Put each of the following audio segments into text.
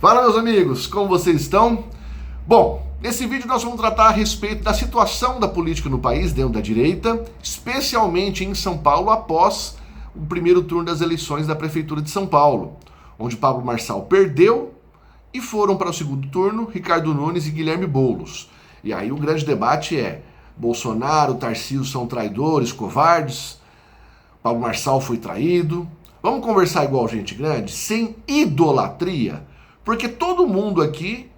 Fala, meus amigos, como vocês estão? Bom, nesse vídeo nós vamos tratar a respeito da situação da política no país, dentro da direita, especialmente em São Paulo, após o primeiro turno das eleições da Prefeitura de São Paulo, onde Pablo Marçal perdeu e foram para o segundo turno Ricardo Nunes e Guilherme Boulos. E aí o grande debate é: Bolsonaro, Tarcísio são traidores, covardes? Pablo Marçal foi traído? Vamos conversar igual gente grande, sem idolatria? Porque todo mundo aqui,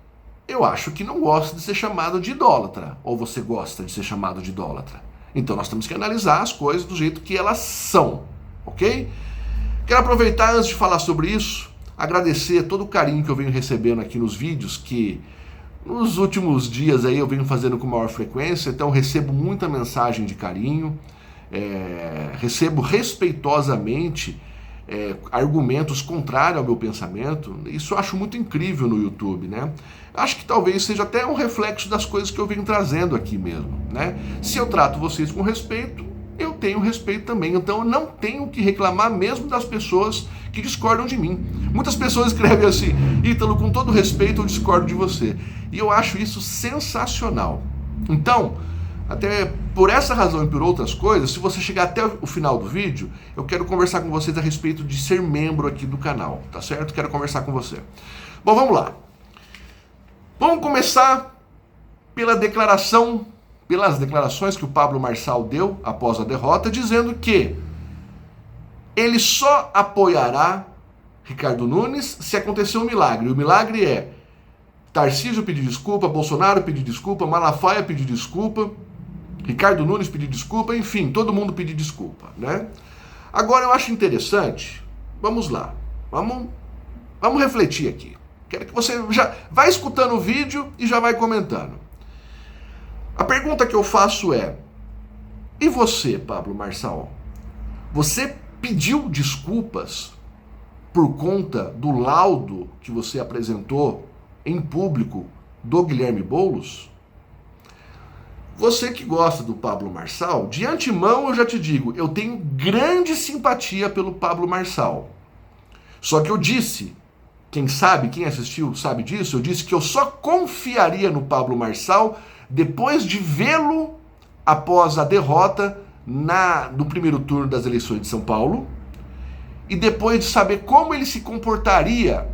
eu acho que não gosta de ser chamado de idólatra. Ou você gosta de ser chamado de idólatra? Então nós temos que analisar as coisas do jeito que elas são, ok? Quero aproveitar, antes de falar sobre isso, agradecer todo o carinho que eu venho recebendo aqui nos vídeos, que nos últimos dias aí eu venho fazendo com maior frequência, então recebo muita mensagem de carinho, recebo respeitosamente argumentos contrários ao meu pensamento. Isso eu acho muito incrível no YouTube, né? Acho que talvez seja até um reflexo das coisas que eu venho trazendo aqui mesmo, né? Se eu trato vocês com respeito, eu tenho respeito também, então eu não tenho que reclamar mesmo das pessoas que discordam de mim. Muitas pessoas escrevem assim: Ítalo, com todo respeito eu discordo de você, e eu acho isso sensacional. Então, até por essa razão e por outras coisas, se você chegar até o final do vídeo, eu quero conversar com vocês a respeito de ser membro aqui do canal, tá certo? Quero conversar com você. Bom, vamos lá. Vamos começar pelas declarações que o Pablo Marçal deu após a derrota, dizendo que ele só apoiará Ricardo Nunes se acontecer um milagre. E o milagre é Tarcísio pedir desculpa, Bolsonaro pedir desculpa, Malafaia pedir desculpa, Ricardo Nunes pedir desculpa, enfim, todo mundo pedir desculpa, né? Agora eu acho interessante, vamos lá, vamos refletir aqui. Quero que você já vai escutando o vídeo e já vai comentando. A pergunta que eu faço é: e você, Pablo Marçal? Você pediu desculpas por conta do laudo que você apresentou em público do Guilherme Boulos? Você que gosta do Pablo Marçal, de antemão eu já te digo, eu tenho grande simpatia pelo Pablo Marçal. Só que eu disse, quem sabe, quem assistiu sabe disso, eu disse que eu só confiaria no Pablo Marçal depois de vê-lo após a derrota no primeiro turno das eleições de São Paulo, e depois de saber como ele se comportaria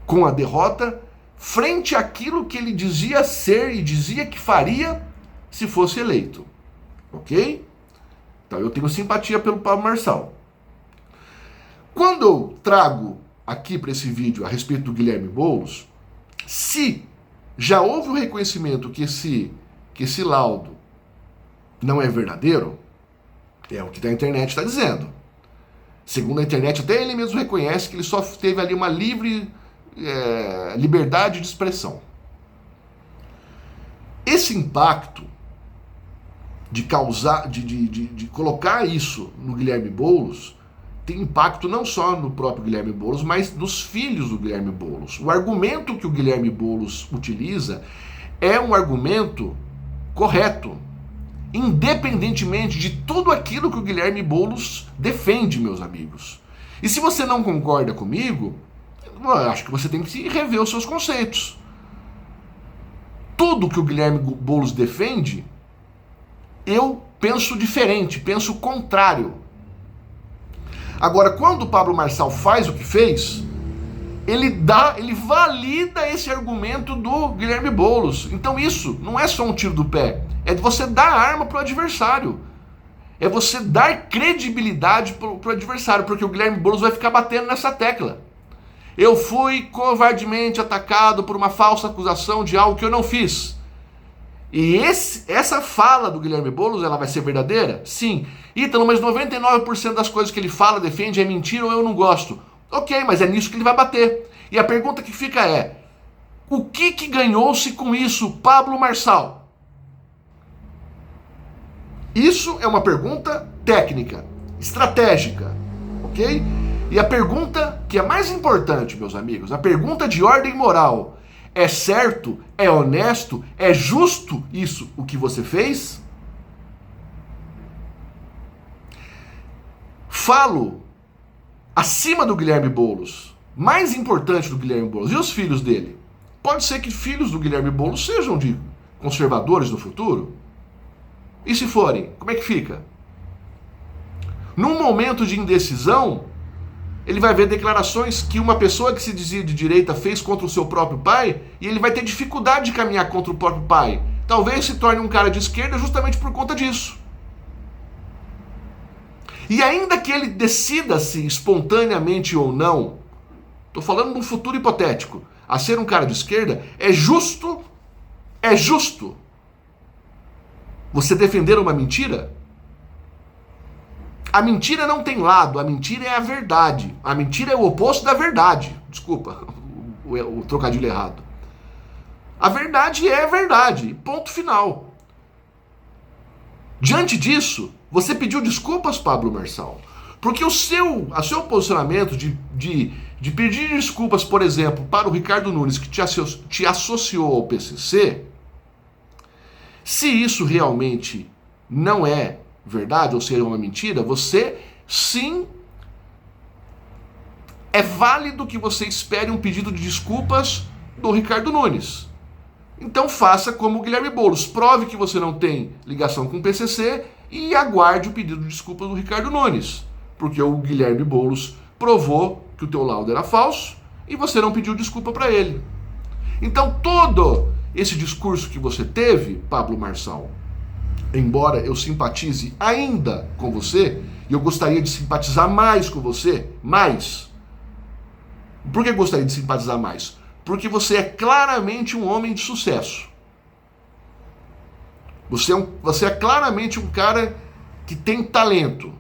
com a derrota frente àquilo que ele dizia ser e dizia que faria se fosse eleito, ok? Então eu tenho simpatia pelo Pablo Marçal. Quando eu trago aqui para esse vídeo a respeito do Guilherme Boulos, se já houve o reconhecimento que esse laudo não é verdadeiro, é o que a internet está dizendo. Segundo a internet, até ele mesmo reconhece que ele só teve ali uma liberdade de expressão. Esse impacto de causar, de colocar isso no Guilherme Boulos, tem impacto não só no próprio Guilherme Boulos, mas nos filhos do Guilherme Boulos. O argumento que o Guilherme Boulos utiliza é um argumento correto, independentemente de tudo aquilo que o Guilherme Boulos defende, meus amigos. E se você não concorda comigo, eu acho que você tem que rever os seus conceitos. Tudo que o Guilherme Boulos defende, eu penso diferente, penso contrário. Agora, quando o Pablo Marçal faz o que fez, ele valida esse argumento do Guilherme Boulos. Então isso não é só um tiro do pé, é de você dar arma pro adversário. É você dar credibilidade pro adversário, porque o Guilherme Boulos vai ficar batendo nessa tecla. Eu fui covardemente atacado por uma falsa acusação de algo que eu não fiz. E essa fala do Guilherme Boulos, ela vai ser verdadeira? Sim. Ítalo, mas 99% das coisas que ele fala, defende, é mentira ou eu não gosto. Ok, mas é nisso que ele vai bater. E a pergunta que fica é: o que ganhou-se com isso, Pablo Marçal? Isso é uma pergunta técnica, estratégica, ok? E a pergunta que é mais importante, meus amigos, a pergunta de ordem moral: é certo, é honesto, é justo isso o que você fez? Falo acima do Guilherme Boulos, mais importante do Guilherme Boulos, e os filhos dele? Pode ser que filhos do Guilherme Boulos sejam de conservadores no futuro? E se forem, como é que fica? Num momento de indecisão, ele vai ver declarações que uma pessoa que se dizia de direita fez contra o seu próprio pai, e ele vai ter dificuldade de caminhar contra o próprio pai. Talvez se torne um cara de esquerda justamente por conta disso. E ainda que ele decida-se espontaneamente ou não, estou falando de um futuro hipotético, a ser um cara de esquerda, é justo você defender uma mentira? A mentira não tem lado, a mentira é a verdade. A mentira é o oposto da verdade. Desculpa, o trocadilho errado. A verdade é a verdade, ponto final. Diante disso, você pediu desculpas, Pablo Marçal, porque o seu posicionamento de pedir desculpas, por exemplo, para o Ricardo Nunes, que te associou ao PCC, se isso realmente não é verdade ou seja uma mentira, você sim é válido que você espere um pedido de desculpas do Ricardo Nunes. Então faça como o Guilherme Boulos, prove que você não tem ligação com o PCC e aguarde o pedido de desculpas do Ricardo Nunes, porque o Guilherme Boulos provou que o teu laudo era falso e você não pediu desculpa para ele. Então todo esse discurso que você teve, Pablo Marçal, embora eu simpatize ainda com você, e eu gostaria de simpatizar mais com você, mais. Por que eu gostaria de simpatizar mais? Porque você é claramente um homem de sucesso. Você é claramente um cara que tem talento.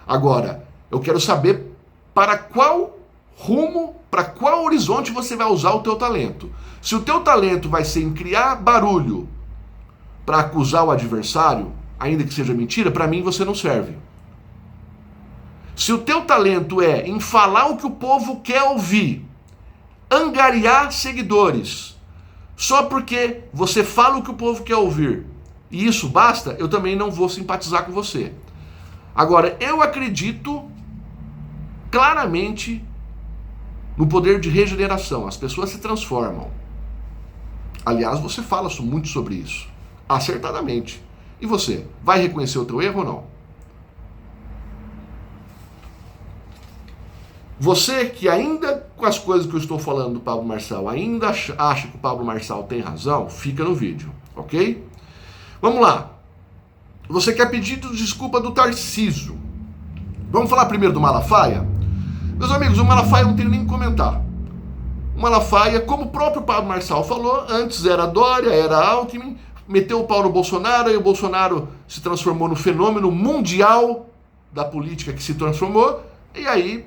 Agora, eu quero saber para qual rumo, para qual horizonte você vai usar o teu talento. Se o teu talento vai ser em criar barulho para acusar o adversário, ainda que seja mentira, para mim você não serve. Se o teu talento é em falar o que o povo quer ouvir, angariar seguidores, só porque você fala o que o povo quer ouvir, e isso basta, eu também não vou simpatizar com você. Agora, eu acredito claramente no poder de regeneração. As pessoas se transformam. Aliás, você fala muito sobre isso, acertadamente. E você, vai reconhecer o teu erro ou não? Você que ainda com as coisas que eu estou falando do Pablo Marçal, ainda acha que o Pablo Marçal tem razão, fica no vídeo, ok? Vamos lá. Você quer pedir desculpa do Tarcísio. Vamos falar primeiro do Malafaia? Meus amigos, o Malafaia eu não tenho nem que comentar. O Malafaia, como o próprio Pablo Marçal falou, antes era Dória, era Alckmin, meteu o pau no Bolsonaro, e o Bolsonaro se transformou no fenômeno mundial da política que se transformou, e aí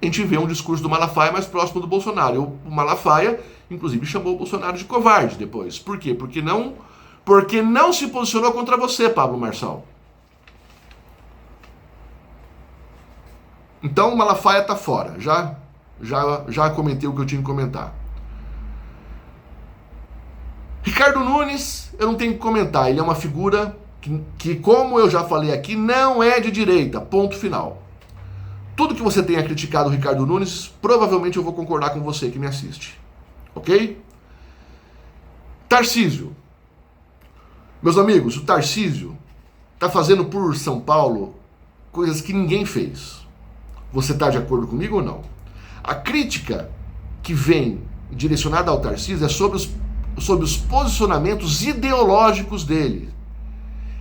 a gente vê um discurso do Malafaia mais próximo do Bolsonaro. O Malafaia, inclusive, chamou o Bolsonaro de covarde depois. Por quê? Porque não se posicionou contra você, Pablo Marçal. Então o Malafaia tá fora. Já comentei o que eu tinha que comentar. Ricardo Nunes, eu não tenho que comentar. Ele é uma figura que, como eu já falei aqui, não é de direita. Ponto final. Tudo que você tenha criticado o Ricardo Nunes, provavelmente eu vou concordar com você que me assiste. Ok? Tarcísio. Meus amigos, o Tarcísio está fazendo por São Paulo coisas que ninguém fez. Você está de acordo comigo ou não? A crítica que vem direcionada ao Tarcísio é sobre os posicionamentos ideológicos dele.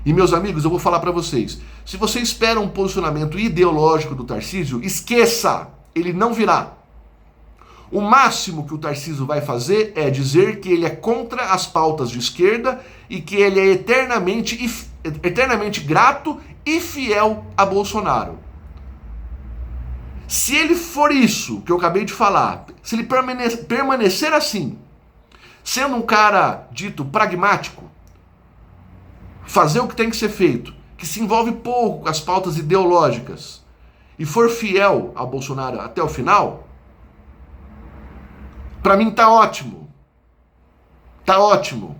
E, meus amigos, eu vou falar para vocês. Se você espera um posicionamento ideológico do Tarcísio, esqueça, ele não virá. O máximo que o Tarcísio vai fazer é dizer que ele é contra as pautas de esquerda e que ele é eternamente grato e fiel a Bolsonaro. Se ele for isso que eu acabei de falar, se ele permanecer assim, sendo um cara dito pragmático, fazer o que tem que ser feito, que se envolve pouco com as pautas ideológicas e for fiel a Bolsonaro até o final, para mim tá ótimo. Tá ótimo.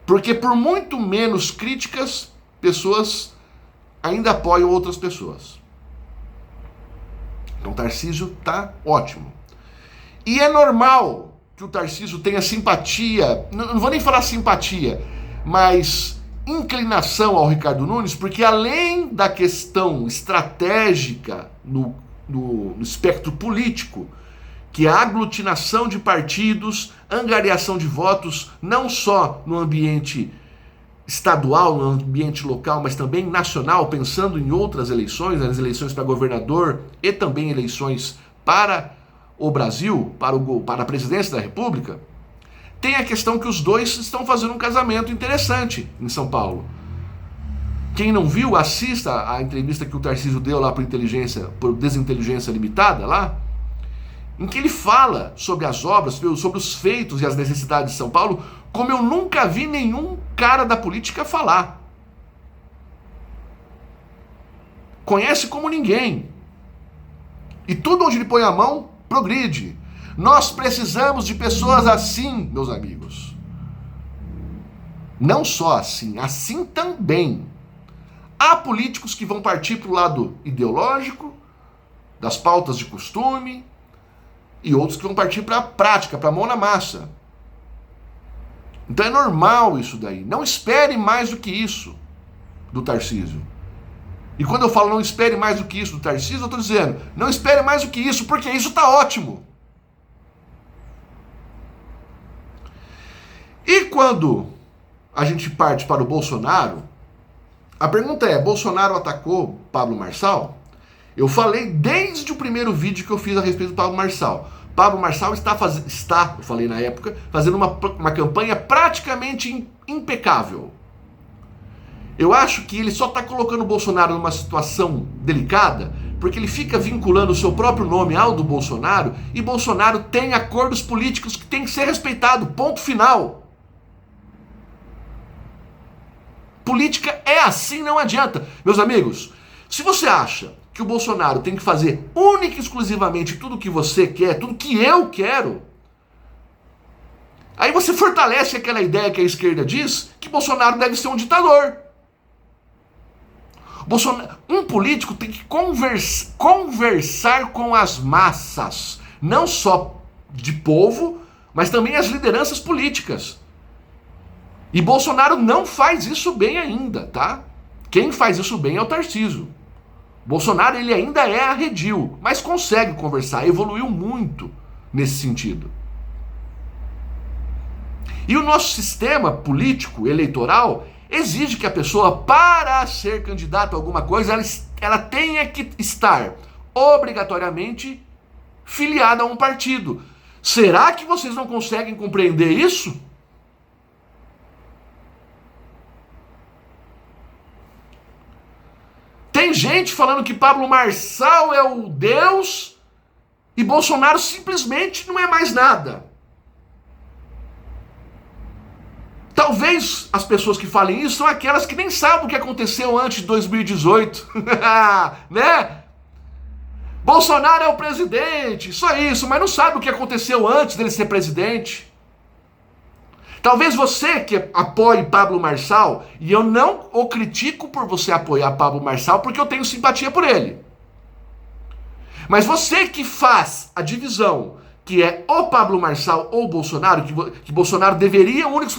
Porque por muito menos críticas, pessoas ainda apoiam outras pessoas. Então o Tarcísio tá ótimo. E é normal que o Tarcísio tenha simpatia, não vou nem falar simpatia, mas inclinação ao Ricardo Nunes, porque além da questão estratégica no espectro político, que é a aglutinação de partidos, angariação de votos, não só no ambiente estadual, no ambiente local, mas também nacional, pensando em outras eleições, as eleições para governador e também eleições para o Brasil, para a presidência da República, tem a questão que os dois estão fazendo um casamento interessante em São Paulo. Quem não viu, assista a entrevista que o Tarcísio deu lá por Desinteligência Limitada, lá, em que ele fala sobre as obras, sobre os feitos e as necessidades de São Paulo, como eu nunca vi nenhum cara da política falar. Conhece como ninguém. E tudo onde ele põe a mão, progride. Nós precisamos de pessoas assim, meus amigos. Não só assim, assim também. Há políticos que vão partir para o lado ideológico, das pautas de costume, e outros que vão partir para a prática, para a mão na massa. Então é normal isso daí. Não espere mais do que isso do Tarcísio. E quando eu falo não espere mais do que isso do Tarcísio, eu estou dizendo, não espere mais do que isso, porque isso está ótimo. E quando a gente parte para o Bolsonaro, a pergunta é, Bolsonaro atacou Pablo Marçal? Eu falei desde o primeiro vídeo que eu fiz a respeito do Pablo Marçal. Pablo Marçal está, eu falei na época, fazendo uma campanha praticamente impecável. Eu acho que ele só está colocando o Bolsonaro numa situação delicada porque ele fica vinculando o seu próprio nome ao do Bolsonaro e Bolsonaro tem acordos políticos que tem que ser respeitado, ponto final. Política é assim, não adianta. Meus amigos, se você acha que o Bolsonaro tem que fazer única e exclusivamente tudo o que você quer, tudo que eu quero, aí você fortalece aquela ideia que a esquerda diz, que Bolsonaro deve ser um ditador. Um político tem que conversar com as massas, não só de povo, mas também as lideranças políticas. E Bolsonaro não faz isso bem ainda, tá? Quem faz isso bem é o Tarcísio. Bolsonaro, ele ainda é arredio, mas consegue conversar, evoluiu muito nesse sentido. E o nosso sistema político, eleitoral, exige que a pessoa, para ser candidato a alguma coisa, ela tenha que estar obrigatoriamente filiada a um partido. Será que vocês não conseguem compreender isso? Tem gente falando que Pablo Marçal é o Deus e Bolsonaro simplesmente não é mais nada. Talvez as pessoas que falem isso são aquelas que nem sabem o que aconteceu antes de 2018. Né? Bolsonaro é o presidente, só isso, mas não sabe o que aconteceu antes dele ser presidente. Talvez você que apoie Pablo Marçal, e eu não o critico por você apoiar Pablo Marçal, porque eu tenho simpatia por ele. Mas você que faz a divisão, que é ou Pablo Marçal ou Bolsonaro, que Bolsonaro deveria única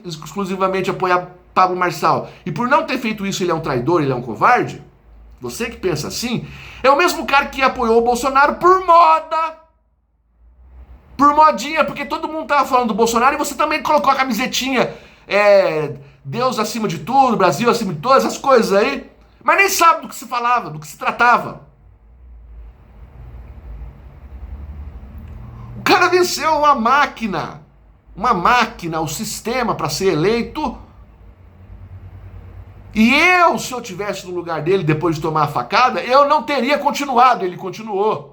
e exclusivamente apoiar Pablo Marçal, e por não ter feito isso ele é um traidor, ele é um covarde, você que pensa assim, é o mesmo cara que apoiou o Bolsonaro por moda, por modinha, porque todo mundo tava falando do Bolsonaro e você também colocou a camisetinha Deus acima de tudo, Brasil acima de todas essas coisas aí, mas nem sabe do que se falava, do que se tratava. O cara venceu uma máquina, o sistema para ser eleito. E eu, se eu tivesse no lugar dele depois de tomar a facada, eu não teria continuado, ele continuou.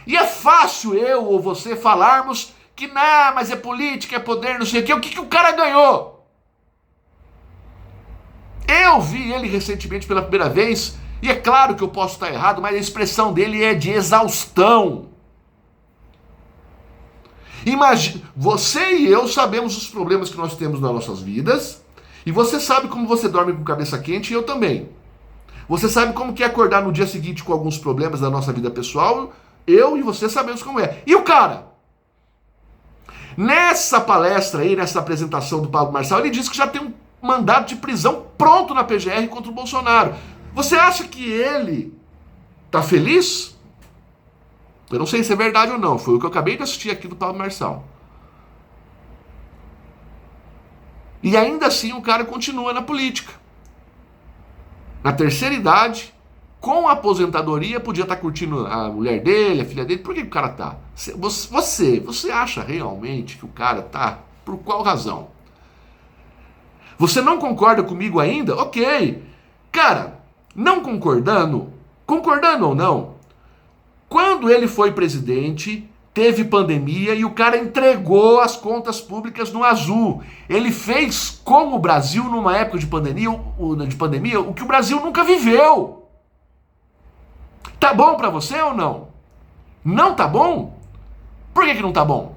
E é fácil eu ou você falarmos que não, mas é política, é poder, não sei o quê. O que o cara ganhou? Eu vi ele recentemente pela primeira vez, e é claro que eu posso estar errado, mas a expressão dele é de exaustão. Imagina, você e eu sabemos os problemas que nós temos nas nossas vidas, e você sabe como você dorme com cabeça quente, e eu também. Você sabe como que é acordar no dia seguinte com alguns problemas da nossa vida pessoal? Eu e você sabemos como é. E o cara? Nessa palestra aí, nessa apresentação do Pablo Marçal, ele disse que já tem um mandado de prisão pronto na PGR contra o Bolsonaro. Você acha que ele tá feliz? Eu não sei se é verdade ou não. Foi o que eu acabei de assistir aqui do Pablo Marçal. E ainda assim o cara continua na política. Na terceira idade, com a aposentadoria, podia estar curtindo a mulher dele, a filha dele. Por que o cara tá? Você acha realmente que o cara tá? Por qual razão? Você não concorda comigo ainda? Ok. Cara, não concordando ou não, quando ele foi presidente, teve pandemia e o cara entregou as contas públicas no azul. Ele fez com o Brasil, numa época de pandemia, o que o Brasil nunca viveu. Tá bom pra você ou não? Não tá bom? Por que não tá bom?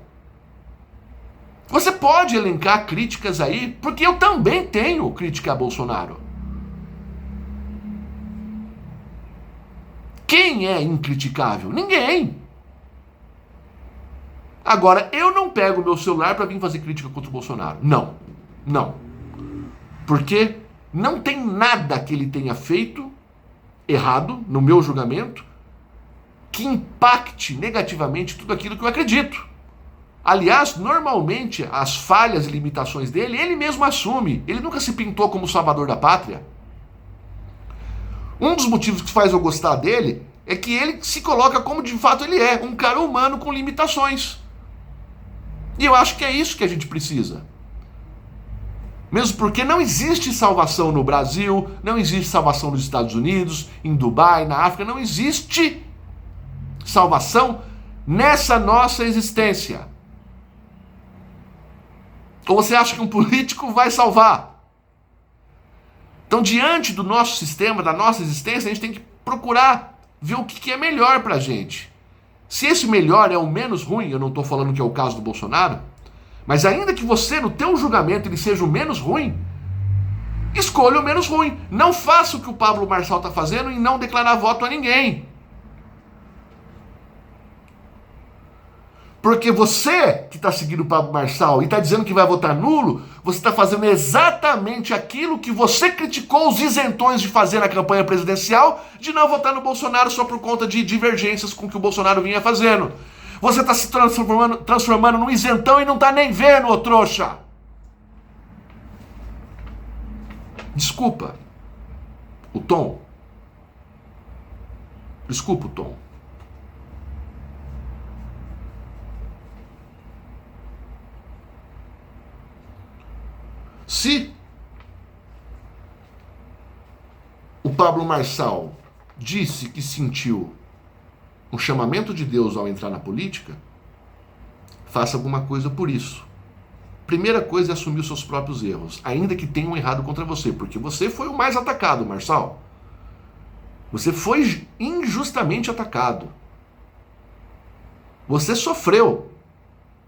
Você pode elencar críticas aí, porque eu também tenho crítica a Bolsonaro. Quem é incriticável? Ninguém. Agora, eu não pego meu celular para vir fazer crítica contra o Bolsonaro. Não. Não. Porque não tem nada que ele tenha feito errado, no meu julgamento, que impacte negativamente tudo aquilo que eu acredito. Aliás, normalmente, as falhas e limitações dele, ele mesmo assume. Ele nunca se pintou como salvador da pátria. Um dos motivos que faz eu gostar dele é que ele se coloca como de fato ele é, um cara humano com limitações. E eu acho que é isso que a gente precisa. Mesmo porque não existe salvação no Brasil, não existe salvação nos Estados Unidos, em Dubai, na África, não existe salvação nessa nossa existência. Ou você acha que um político vai salvar? Então, diante do nosso sistema, da nossa existência, a gente tem que procurar ver o que é melhor pra gente. Se esse melhor é o menos ruim, eu não estou falando que é o caso do Bolsonaro, mas ainda que você, no teu julgamento, ele seja o menos ruim, escolha o menos ruim. Não faça o que o Pablo Marçal está fazendo e não declarar voto a ninguém. Porque você que está seguindo o Pablo Marçal e está dizendo que vai votar nulo, você está fazendo exatamente aquilo que você criticou os isentões de fazer na campanha presidencial, de não votar no Bolsonaro só por conta de divergências com o que o Bolsonaro vinha fazendo. Você está se transformando num isentão e não está nem vendo, ô trouxa. Desculpa o tom. Desculpa o tom. Se o Pablo Marçal disse que sentiu um chamamento de Deus ao entrar na política, faça alguma coisa por isso. Primeira coisa é assumir os seus próprios erros, ainda que tenham errado contra você, porque você foi o mais atacado, Marçal. Você foi injustamente atacado. Você sofreu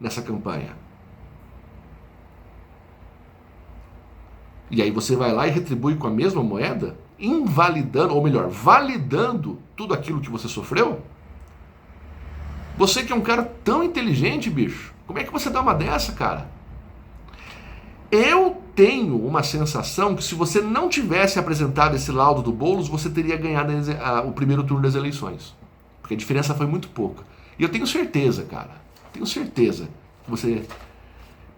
nessa campanha. E aí você vai lá e retribui com a mesma moeda, invalidando, ou melhor, validando tudo aquilo que você sofreu? Você que é um cara tão inteligente, bicho, como é que você dá uma dessa, cara? Eu tenho uma sensação que se você não tivesse apresentado esse laudo do Boulos, você teria ganhado o primeiro turno das eleições. Porque a diferença foi muito pouca. E eu tenho certeza, cara, tenho certeza que você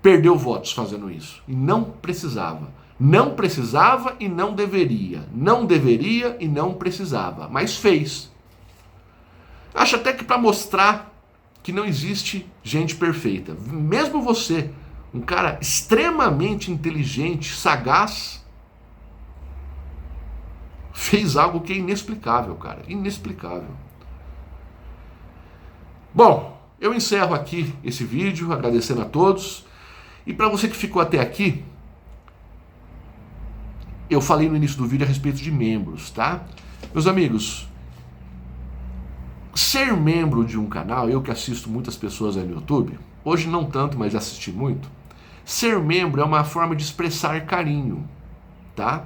perdeu votos fazendo isso. E não precisava. Não precisava e não deveria. Não deveria e não precisava. Mas fez. Acho até que para mostrar que não existe gente perfeita. Mesmo você, um cara extremamente inteligente, sagaz, fez algo que é inexplicável, cara. Inexplicável. Bom, eu encerro aqui esse vídeo, agradecendo a todos. E para você que ficou até aqui, eu falei no início do vídeo a respeito de membros, tá? Meus amigos, ser membro de um canal, eu que assisto muitas pessoas aí no YouTube, hoje não tanto, mas assisti muito, ser membro é uma forma de expressar carinho, tá?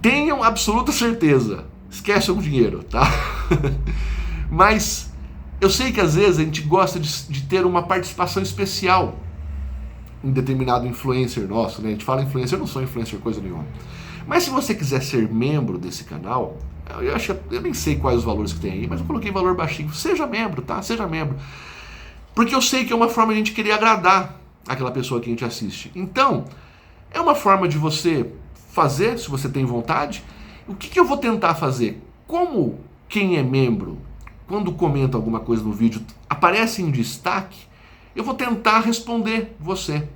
Tenham absoluta certeza, esquece o dinheiro, tá? Mas eu sei que às vezes a gente gosta de ter uma participação especial em determinado influencer nosso, né? A gente fala influencer, eu não sou influencer coisa nenhuma. Mas se você quiser ser membro desse canal, eu nem sei quais os valores que tem aí, mas eu coloquei valor baixinho. Seja membro, tá? Seja membro. Porque eu sei que é uma forma de a gente querer agradar aquela pessoa que a gente assiste. Então, é uma forma de você fazer, se você tem vontade. O que eu vou tentar fazer? Como quem é membro, quando comenta alguma coisa no vídeo, aparece em destaque, eu vou tentar responder você,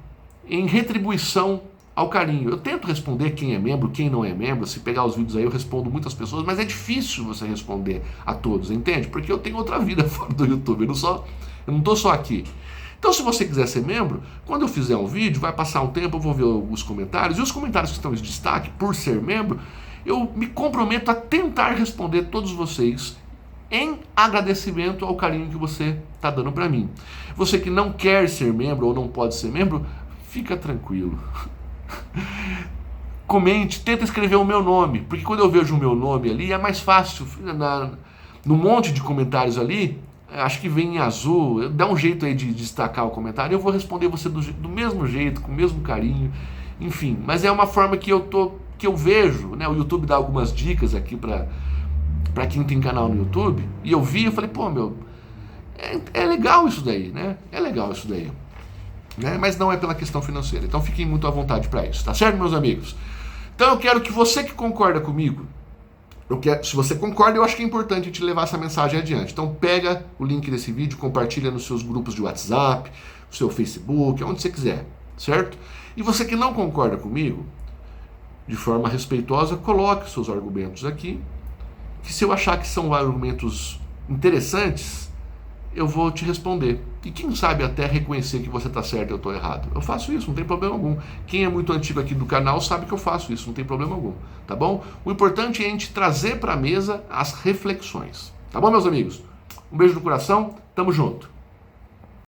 em retribuição ao carinho. Eu tento responder quem é membro, quem não é membro. Se pegar os vídeos aí eu respondo muitas pessoas, mas é difícil você responder a todos, entende? Porque eu tenho outra vida fora do YouTube, eu não estou só aqui. Então, se você quiser ser membro, quando eu fizer um vídeo, vai passar um tempo, eu vou ver os comentários, e os comentários que estão em destaque, por ser membro, eu me comprometo a tentar responder todos vocês em agradecimento ao carinho que você está dando para mim. Você que não quer ser membro ou não pode ser membro, fica tranquilo. Comente, tenta escrever o meu nome, porque quando eu vejo o meu nome ali é mais fácil. No monte de comentários ali, acho que vem em azul, dá um jeito aí de destacar o comentário, eu vou responder você do mesmo jeito, com o mesmo carinho, enfim. Mas é uma forma que eu vejo, né? O YouTube dá algumas dicas aqui para quem tem canal no YouTube, e eu falei, pô, é legal isso daí, né? É legal isso daí. Né? Mas não é pela questão financeira. Então fiquem muito à vontade para isso, tá certo, meus amigos? Então eu quero que você que concorda comigo, se você concorda, eu acho que é importante a gente levar essa mensagem adiante. Então pega o link desse vídeo, compartilha nos seus grupos de WhatsApp, no seu Facebook, onde você quiser, certo? E você que não concorda comigo, de forma respeitosa, coloque seus argumentos aqui, que se eu achar que são argumentos interessantes, eu vou te responder. E quem sabe até reconhecer que você está certo e eu estou errado. Eu faço isso, não tem problema algum. Quem é muito antigo aqui do canal sabe que eu faço isso, não tem problema algum. Tá bom? O importante é a gente trazer para a mesa as reflexões. Tá bom, meus amigos? Um beijo no coração, tamo junto.